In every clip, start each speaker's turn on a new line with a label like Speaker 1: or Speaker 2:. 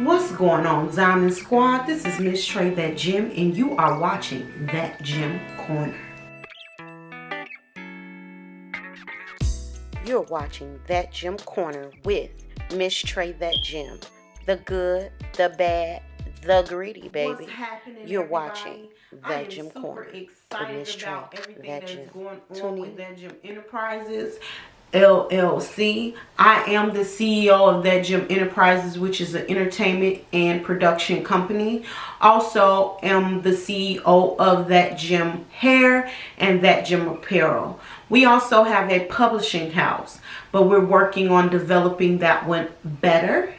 Speaker 1: What's going on, Diamond Squad? This is Miss Trey That Gym, and you are watching That Gym Corner. You're watching That Gym Corner with Miss Trey That Gym. The good, the bad, the greedy, baby.
Speaker 2: What's happening,
Speaker 1: You're
Speaker 2: everybody?
Speaker 1: watching That Gym Corner with Miss Trey That Gym.
Speaker 2: Going on with That Gym Enterprises
Speaker 1: LLC. I am the CEO of That Gym Enterprises, which is an entertainment and production company. Also am the CEO of That Gym Hair and That Gym Apparel. We also have a publishing house, but we're working on developing that one better.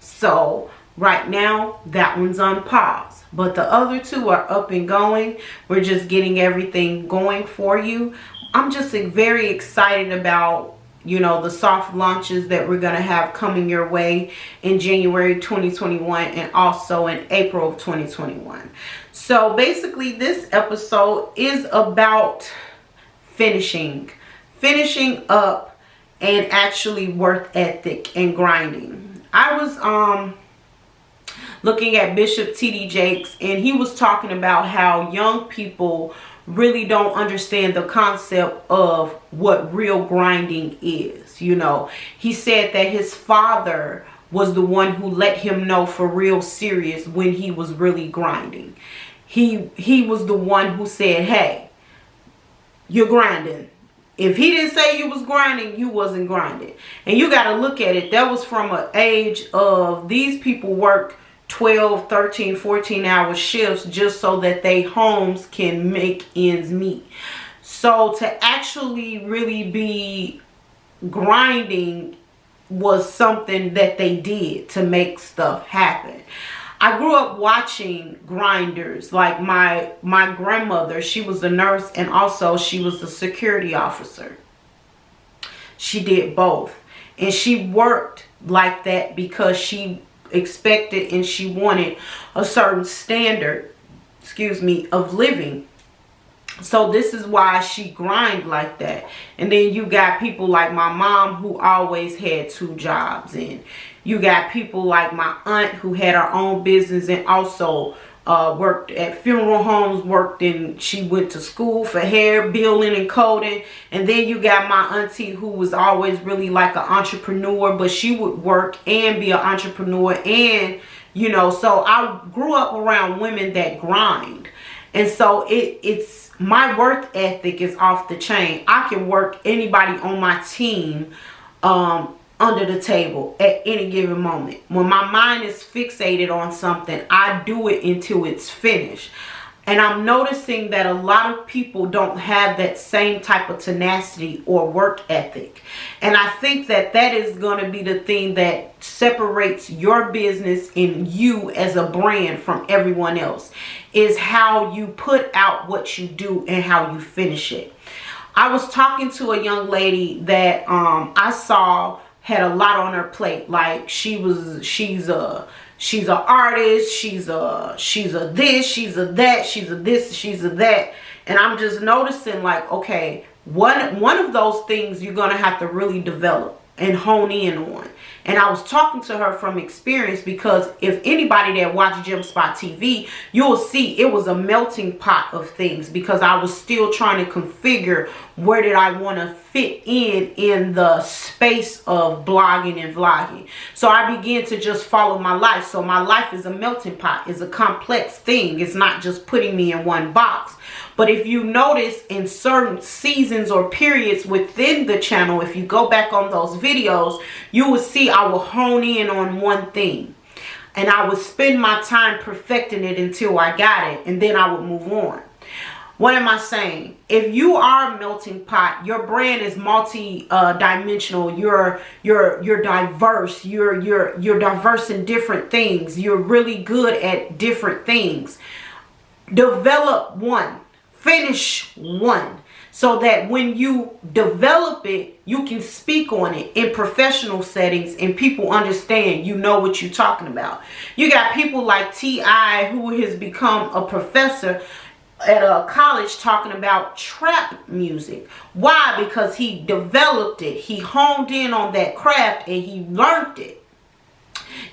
Speaker 1: So right now, that one's on pause. But the other two are up and going. We're just getting everything going for you. I'm just very excited about, the soft launches that we're going to have coming your way in January 2021 and also in April of 2021. So basically, this episode is about finishing up and actually work ethic and grinding. I was looking at Bishop T.D. Jakes, and he was talking about how young people really don't understand the concept of what real grinding is. He said that his father was the one who let him know for real serious when he was really grinding. He was the one who said, hey, you're grinding. If he didn't say you was grinding, you wasn't grinding. And you got to look at it. That was from an age of, these people work 12, 13, 14-hour shifts just so that they homes can make ends meet. So to actually really be grinding was something that they did to make stuff happen. I grew up watching grinders. Like my grandmother, she was a nurse and also she was a security officer. She did both. And she worked like that because she expected and she wanted a certain standard, of living. So this is why she grind like that. And then you got people like my mom who always had 2 jobs, and you got people like my aunt who had her own business and also worked at funeral homes, she went to school for hair, billing, and coding. And then you got my auntie who was always really like an entrepreneur, but she would work and be an entrepreneur. And, so I grew up around women that grind. And so it's my work ethic is off the chain. I can work anybody on my team under the table at any given moment. When my mind is fixated on something, I do it until it's finished. And I'm noticing that a lot of people don't have that same type of tenacity or work ethic. And I think that that is going to be the thing that separates your business and you as a brand from everyone else, is how you put out what you do and how you finish it. I was talking to a young lady that I saw had a lot on her plate. Like she's a artist, she's a this, she's a that, she's a this, she's a that. And I'm just noticing, like, okay, one of those things you're gonna have to really develop and hone in on. And I was talking to her from experience, because if anybody that watched Gym Spot TV, you'll see it was a melting pot of things, because I was still trying to configure where did I want to fit in the space of blogging and vlogging. So I began to just follow my life. So my life is a melting pot. It's a complex thing. It's not just putting me in one box. But if you notice in certain seasons or periods within the channel, if you go back on those videos, you will see I will hone in on one thing. And I would spend my time perfecting it until I got it. And then I would move on. What am I saying? If you are a melting pot, your brand is multi-dimensional. You're diverse. You're diverse in different things. You're really good at different things. Develop one. Finish one. So that when you develop it, you can speak on it in professional settings and people understand you know what you're talking about. You got people like T.I. who has become a professor at a college talking about trap music. Why? Because he developed it. He honed in on that craft and he learned it.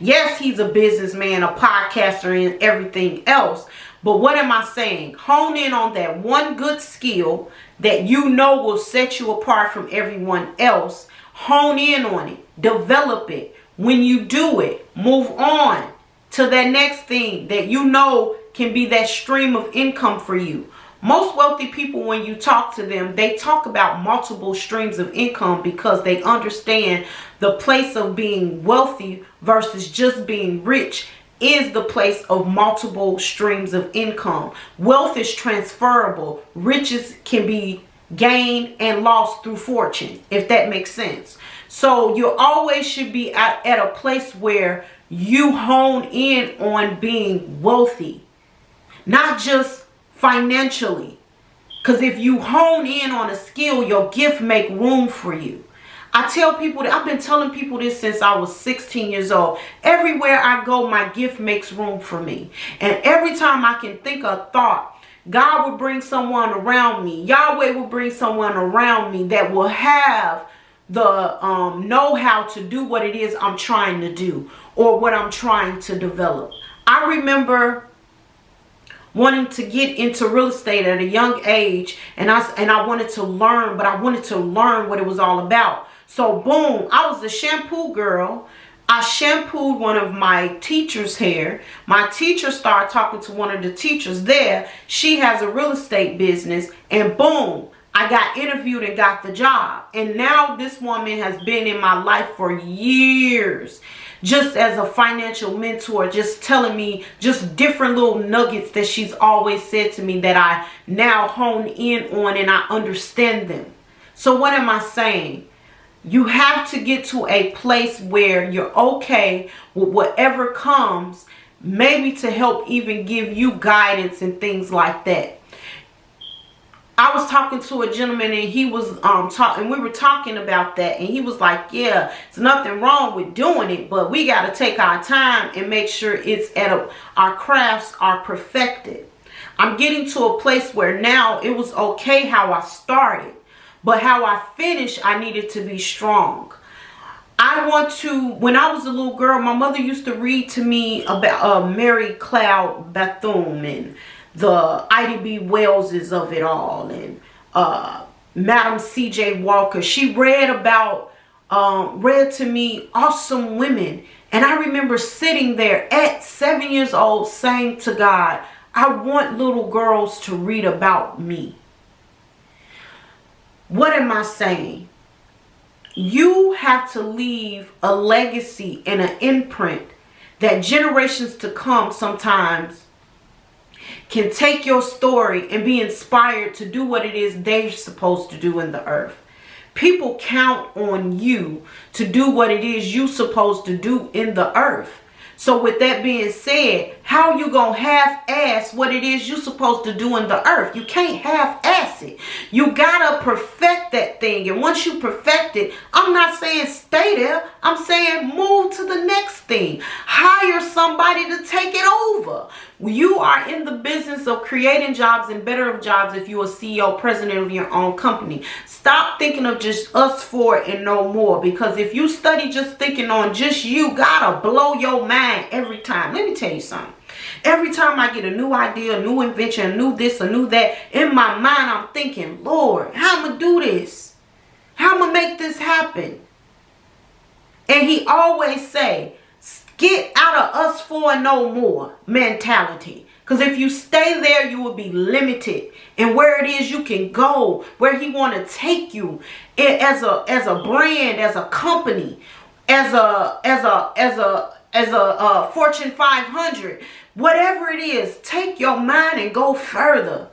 Speaker 1: Yes, he's a businessman, a podcaster, and everything else. But what am I saying? Hone in on that one good skill that you know will set you apart from everyone else. Hone in on it. Develop it. When you do it, move on to that next thing that you know can be that stream of income for you. Most wealthy people, when you talk to them, they talk about multiple streams of income because they understand the place of being wealthy versus just being rich is the place of multiple streams of income. Wealth is transferable. Riches can be gained and lost through fortune, if that makes sense. So you always should be at a place where you hone in on being wealthy, not just financially. Because if you hone in on a skill, your gift make room for you. I tell people that I've been telling people this since I was 16 years old. Everywhere I go, my gift makes room for me. And every time I can think a thought, God will bring someone around me. Yahweh will bring someone around me that will have the know-how to do what it is I'm trying to do or what I'm trying to develop. I remember wanting to get into real estate at a young age, and I wanted to learn, but I wanted to learn what it was all about. So boom, I was a shampoo girl. I shampooed one of my teacher's hair. My teacher started talking to one of the teachers there. She has a real estate business, and boom, I got interviewed and got the job. And now this woman has been in my life for years, just as a financial mentor, just telling me just different little nuggets that she's always said to me that I now hone in on and I understand them. So what am I saying? You have to get to a place where you're okay with whatever comes, maybe to help even give you guidance and things like that. I was talking to a gentleman, and he was talking. We were talking about that, and he was like, "Yeah, there's nothing wrong with doing it, but we got to take our time and make sure it's our crafts are perfected." I'm getting to a place where now it was okay how I started, but how I finished, I needed to be strong. When I was a little girl, my mother used to read to me about Mary Cloud Bethune and the Ida B. Wellses of it all, and Madam C.J. Walker. She read to me awesome women. And I remember sitting there at 7 years old saying to God, I want little girls to read about me. What am I saying? You have to leave a legacy and an imprint that generations to come sometimes can take your story and be inspired to do what it is they're supposed to do in the earth. People count on you to do what it is you're supposed to do in the earth. So with that being said, how you gonna half-ass what it is you're supposed to do in the earth? You can't half-ass it. You gotta perfect that thing. And once you perfect it, I'm not saying stay there. I'm saying move to the next thing. Hire somebody to take it over. You are in the business of creating jobs and better of jobs if you're a CEO, president of your own company. Stop thinking of just us for it and no more. Because if you study just thinking on just you, gotta blow your mind every time. Let me tell you something. Every time I get a new idea, a new invention, a new this, a new that, in my mind I'm thinking, Lord, how am I gonna do this? How am I gonna make this happen? And he always say, get out of us for and no more mentality. Because if you stay there, you will be limited. And where it is you can go, where he want to take you as a brand, as a company, as a Fortune 500, whatever it is, take your mind and go further.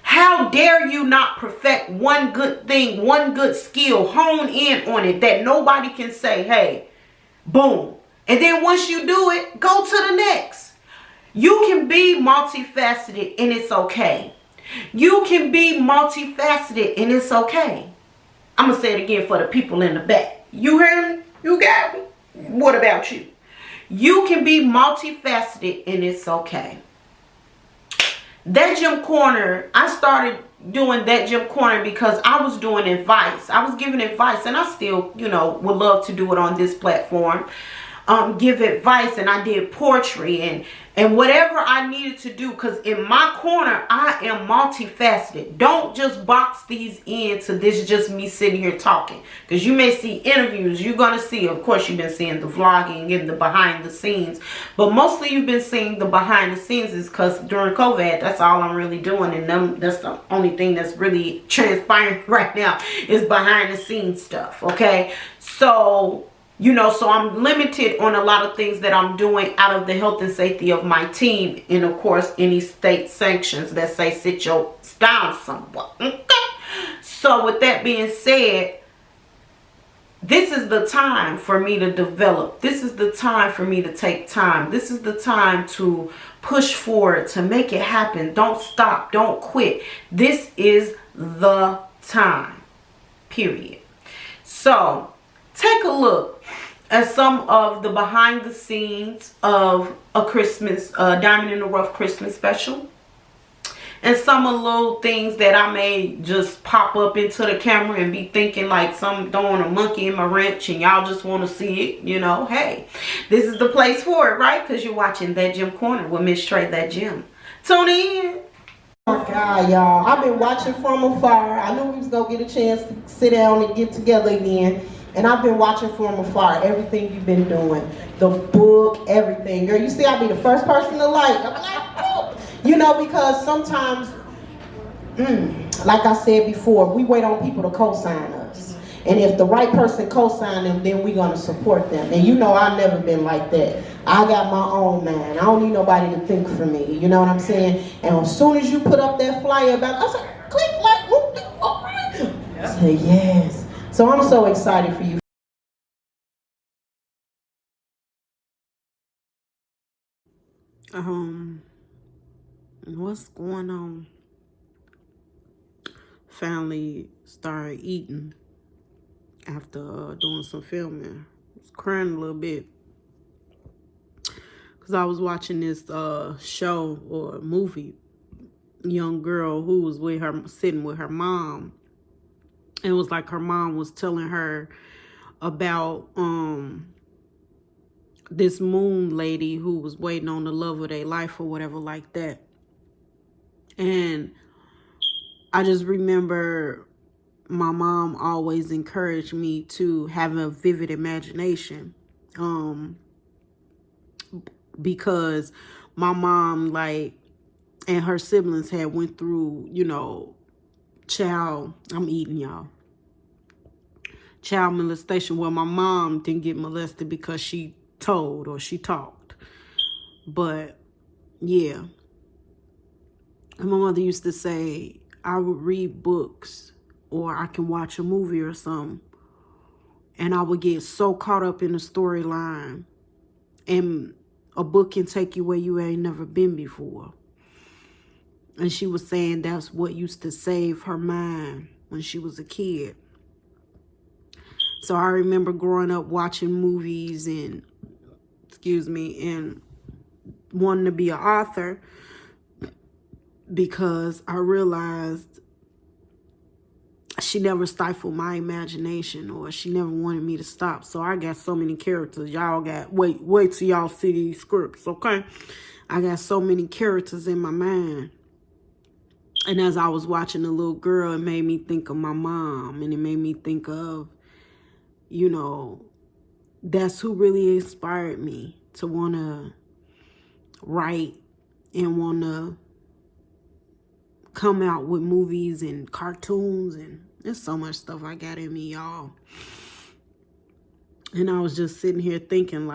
Speaker 1: How dare you not perfect one good thing, one good skill, hone in on it that nobody can say, hey, boom. And then once you do it, go to the next. You can be multifaceted and it's okay. You can be multifaceted and it's okay. I'm going to say it again for the people in the back. You heard me? You got me? What about you? You can be multifaceted and it's okay. That Gym Corner, I started doing that Gym Corner because I was doing advice. I was giving advice, and I still, would love to do it on this platform. give advice, and I did poetry and whatever I needed to do, because in my corner I am multifaceted. Don't just box these into this is just me sitting here talking, because you may see interviews. You're gonna see, of course, you've been seeing the vlogging and the behind the scenes, but mostly you've been seeing the behind the scenes is because during COVID, that's all I'm really doing, and that's the only thing that's really transpiring right now is behind the scenes stuff. Okay, so so I'm limited on a lot of things that I'm doing out of the health and safety of my team, and of course any state sanctions that say sit your down somewhat. Okay, so with that being said, this is the time for me to develop. This is the time for me to take time. This is the time to push forward, to make it happen. Don't stop. Don't quit. This is the time. Period. So, take a look at some of the behind the scenes of a Christmas, Diamond in the Rough Christmas special. And some of the little things that I may just pop up into the camera and be thinking like some throwing a monkey in my wrench and y'all just want to see it, hey, this is the place for it, right? Because you're watching That Gym Corner with Miss Trey That Gym. Tune in.
Speaker 2: Oh my God, y'all. I've been watching from afar. I knew we was going to get a chance to sit down and get together again. And I've been watching from afar everything you've been doing. The book, everything. Girl, you see, I'll be the first person to like. I'm like, oh. Because sometimes, like I said before, we wait on people to co-sign us. And if the right person co-sign them, then we're going to support them. And I've never been like that. I got my own mind. I don't need nobody to think for me. You know what I'm saying? And as soon as you put up that flyer about, I said, click, like, whoop, all right. I said, yes. So I'm so excited for you.
Speaker 1: What's going on? Finally started eating after doing some filming. I was crying a little bit because I was watching this show or movie. Young girl who was with her, sitting with her mom, and it was like her mom was telling her about this moon lady who was waiting on the love of their life or whatever like that. And I just remember my mom always encouraged me to have a vivid imagination, because my mom, and her siblings had went through, child molestation. Well, my mom didn't get molested because she told or she talked, but yeah. And my mother used to say, I would read books or I can watch a movie or something, and I would get so caught up in the storyline, and a book can take you where you ain't never been before. And she was saying that's what used to save her mind when she was a kid. So I remember growing up watching movies and wanting to be an author, because I realized she never stifled my imagination, or she never wanted me to stop. So I got so many characters. Y'all got, wait till y'all see these scripts, okay? I got so many characters in my mind. And as I was watching the little girl, it made me think of my mom, and it made me think of, that's who really inspired me to want to write and want to come out with movies and cartoons, and there's so much stuff I got in me, y'all. And I was just sitting here thinking,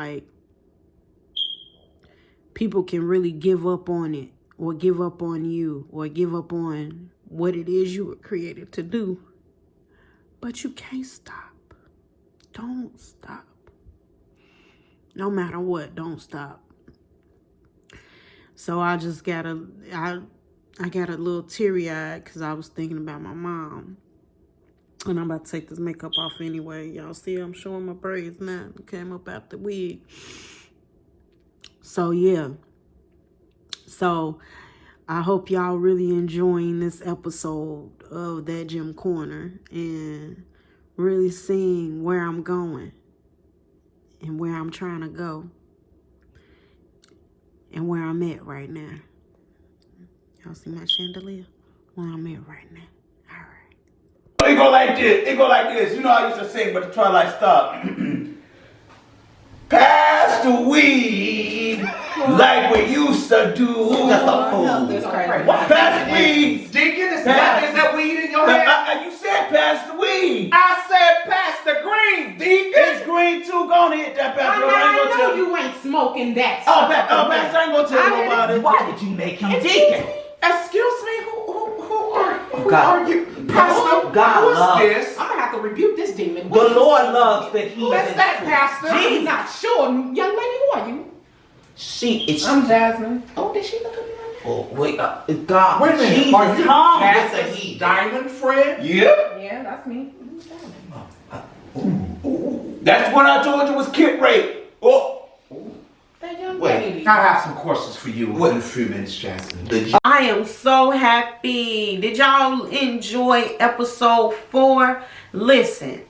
Speaker 1: people can really give up on it, or give up on you, or give up on what it is you were created to do, but you can't stop. Don't stop. No matter what, don't stop. So I just got I got a little teary-eyed because I was thinking about my mom. And I'm about to take this makeup off anyway. Y'all see I'm showing my braids now. It came up out the wig. So, yeah. So, I hope y'all really enjoying this episode of That Gym Corner and really seeing where I'm going. and where I'm trying to go and where I'm at right now. Y'all see my chandelier? Where I'm at right now. All right.
Speaker 3: It go like this. It go like this. You know I used to sing, but the twilight stopped. Pass the weed like we used to do. Pass the weed.
Speaker 4: Deacon, is that weed in your hand?
Speaker 3: You said pass the weed.
Speaker 4: I said pass the green, Deacon.
Speaker 3: It's green too. Go on and hit that pastor.
Speaker 2: I know you ain't smoking that
Speaker 3: Oh,
Speaker 2: stuff.
Speaker 3: pastor, I ain't gonna tell nobody.
Speaker 4: Why did you make him deacon? Excuse me, who are you? Pastor,
Speaker 5: God
Speaker 4: who is
Speaker 5: loves.
Speaker 4: this?
Speaker 2: I'm gonna have to rebuke this demon.
Speaker 5: The Lord loves the heathen.
Speaker 4: What's that, Pastor?
Speaker 2: I'm not sure. Young lady, who are you?
Speaker 5: She is.
Speaker 4: I'm Jasmine.
Speaker 2: Oh, did she look at me like that?
Speaker 5: Oh, wait, God.
Speaker 4: Wait a minute.
Speaker 5: Jesus,
Speaker 4: Are you
Speaker 5: Tom is a
Speaker 4: Jasmine's
Speaker 5: heathen.
Speaker 4: diamond friend?
Speaker 3: Yeah.
Speaker 2: Yeah, that's me.
Speaker 3: That's when I told you was kid rape. Oh.
Speaker 2: That young
Speaker 4: Wait,
Speaker 2: lady.
Speaker 4: I have some questions for you in a few minutes, Jasmine.
Speaker 1: I am so happy. Did y'all enjoy episode 4? Listen,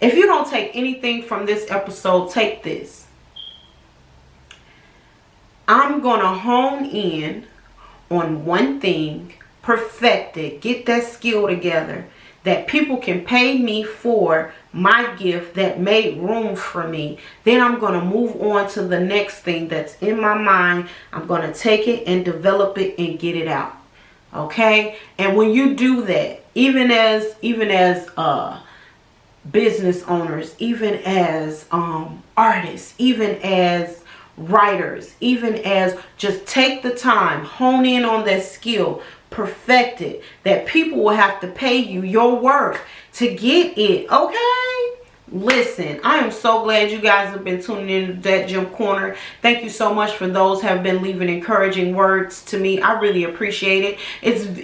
Speaker 1: if you don't take anything from this episode, take this. I'm going to hone in on one thing, perfect it, get that skill together that people can pay me for my gift that made room for me. Then I'm going to move on to the next thing that's in my mind. I'm going to take it and develop it and get it out. Okay? And when you do that, even as business owners, even as artists, even as writers, even as just take the time, hone in on that skill, perfect it, that people will have to pay you your worth to get it. Okay? Listen, I am so glad you guys have been tuning in to That Gym Corner. Thank you so much for those who have been leaving encouraging words to me. I really appreciate it. And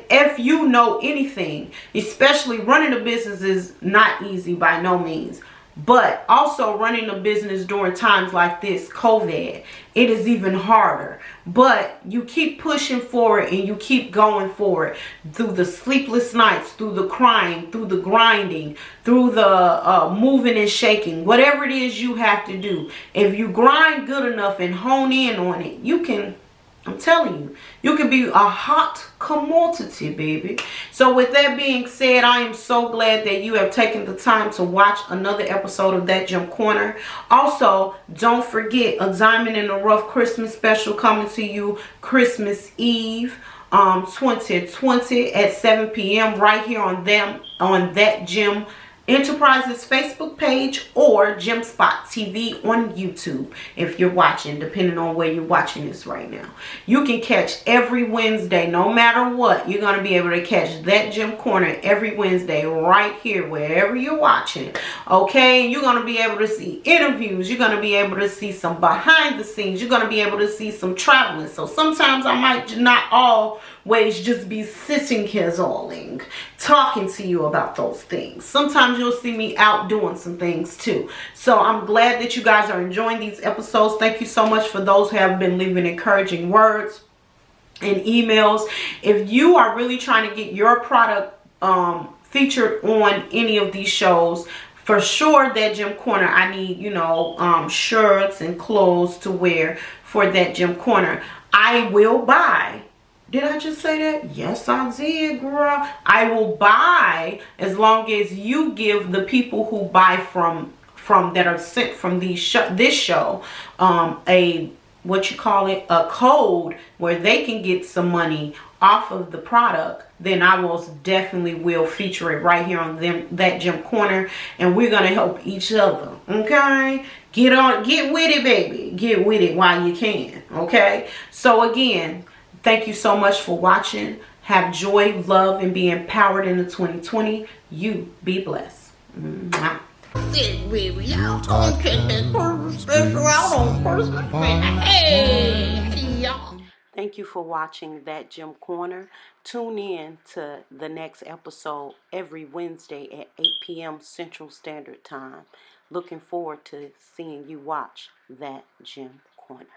Speaker 1: if you know anything, especially running a business is not easy by no means. But also running a business during times like this, COVID, it is even harder. But you keep pushing forward and you keep going forward through the sleepless nights, through the crying, through the grinding, through the moving and shaking. Whatever it is you have to do. If you grind good enough and hone in on it, you can, I'm telling you, you can be a hot commodity, baby. So with that being said, I am so glad that you have taken the time to watch another episode of That Gym Corner. Also, don't forget a Diamond in the Rough Christmas special coming to you Christmas Eve 2020 at 7 p.m. right here on That Gym Enterprises Facebook page or Gym Spot TV on YouTube if you're watching, depending on where you're watching this right now. You can catch every Wednesday, no matter what. You're going to be able to catch That Gym Corner every Wednesday right here wherever you're watching. Okay, you're going to be able to see interviews. You're going to be able to see some behind the scenes. You're going to be able to see some traveling. So sometimes I might not always just be sitting here talking to you about those things. Sometimes you'll see me out doing some things too. So I'm glad that you guys are enjoying these episodes. Thank you so much for those who have been leaving encouraging words and emails. If you are really trying to get your product featured on any of these shows, for sure, That Gym Corner, I need, shirts and clothes to wear for That Gym Corner. I will buy. Did I just say that? Yes, I did, girl. I will buy as long as you give the people who buy from that are sent from this show a code where they can get some money off of the product. Then I definitely will feature it right here on That Gym Corner, and we're gonna help each other. Okay, get with it, baby. Get with it while you can. Okay. So again, thank you so much for watching. Have joy, love, and be empowered in the 2020. You be blessed. Mwah. Thank you for watching That Gym Corner. Tune in to the next episode every Wednesday at 8 p.m. Central Standard Time. Looking forward to seeing you watch That Gym Corner.